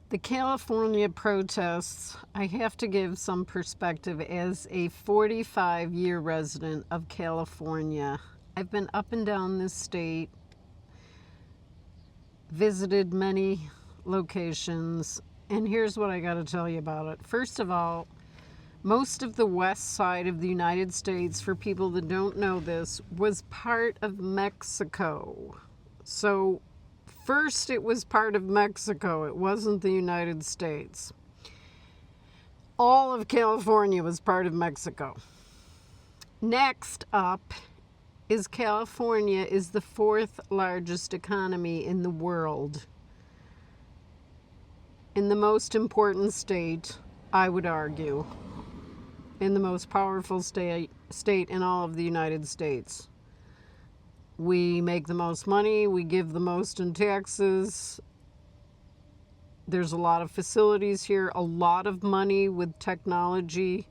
The California protests, I have to give some perspective as a 45-year resident of California. I've been up and down this state, visited many locations, and here's what I got to tell you about it. First of all, most of the west side of the United States, for people that don't know this, was part of Mexico. So first, it was part of Mexico. It wasn't the United States. All of California was part of Mexico. Next up is California is the fourth largest economy in the world. In the most important state, I would argue. In the most powerful state in all of the United States. We make the most money, we give the most in taxes. There's a lot of facilities here, a lot of money with technology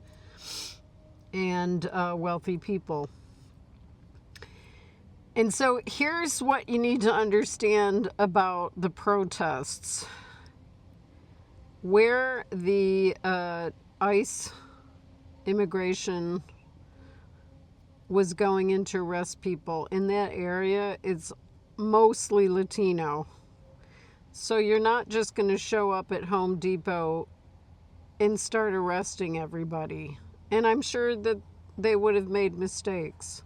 and wealthy people. And so here's what you need to understand about the protests. Where the ICE immigration was going in to arrest people in that area, it's mostly Latino. So you're not just going to show up at Home Depot and start arresting everybody. And I'm sure that they would have made mistakes.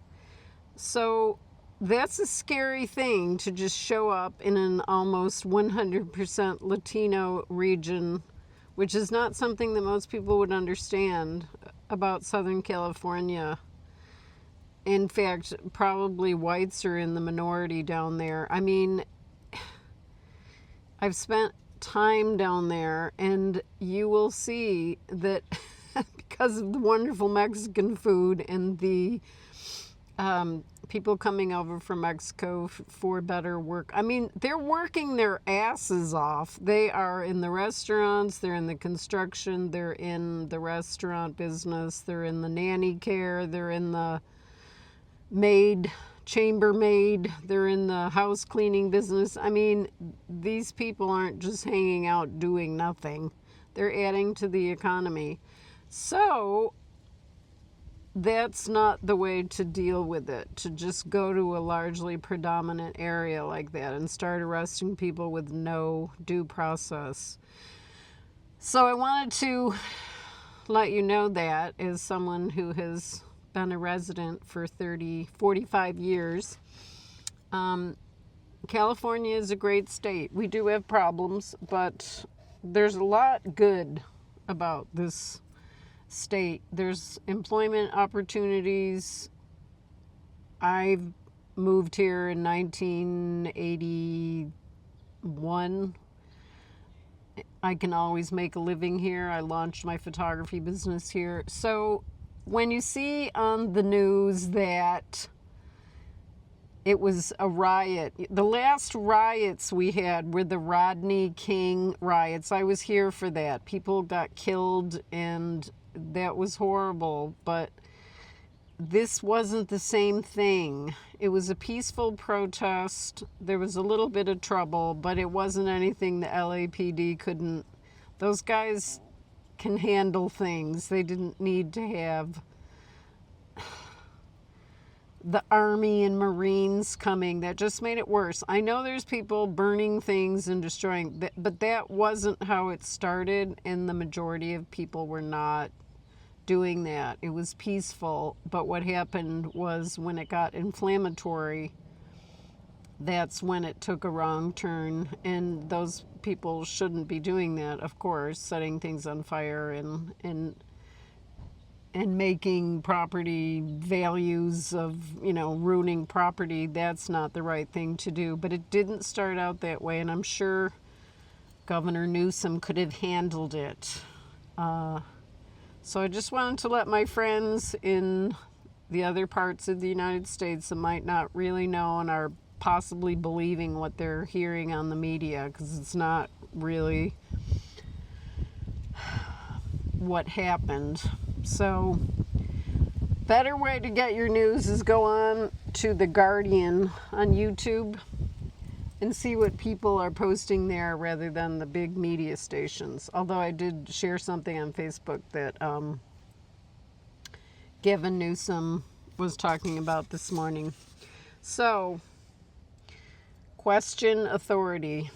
So that's a scary thing, to just show up in an almost 100% Latino region, which is not something that most people would understand about Southern California. In fact, probably whites are in the minority down there. I mean, I've spent time down there, and you will see that because of the wonderful Mexican food and the people coming over from Mexico for better work. I mean, they're working their asses off. They are in the restaurants, they're in the construction, they're in the restaurant business, they're in the nanny care, they're in the chambermaid, they're in the house cleaning business. I mean, these people aren't just hanging out doing nothing. They're adding to the economy. So that's not the way to deal with it, to just go to a largely predominant area like that and start arresting people with no due process. So I wanted to let you know that, as someone who has been a resident for 45 years. California is a great state. We do have problems, but there's a lot good about this state. There's employment opportunities. I've moved here in 1981. I can always make a living here. I launched my photography business here. So when you see on the news that it was a riot, the last riots we had were the Rodney King riots. I was here for that. People got killed, and that was horrible, but this wasn't the same thing. It was a peaceful protest. There was a little bit of trouble, but it wasn't anything the LAPD couldn't. Those guys can handle things. They didn't need to have the Army and Marines coming. That just made it worse. I know there's people burning things and destroying, but that wasn't how it started, and the majority of people were not doing that. It was peaceful, but what happened was when it got inflammatory, that's when it took a wrong turn, and those people shouldn't be doing that, of course, setting things on fire and making property values of, ruining property. That's not the right thing to do. But it didn't start out that way, and I'm sure Governor Newsom could have handled it. So I just wanted to let my friends in the other parts of the United States that might not really know and are possibly believing what they're hearing on the media, because it's not really what happened. So better way to get your news is go on to The Guardian on YouTube. and see what people are posting there rather than the big media stations. Although I did share something on Facebook that Gavin Newsom was talking about this morning. So, question authority.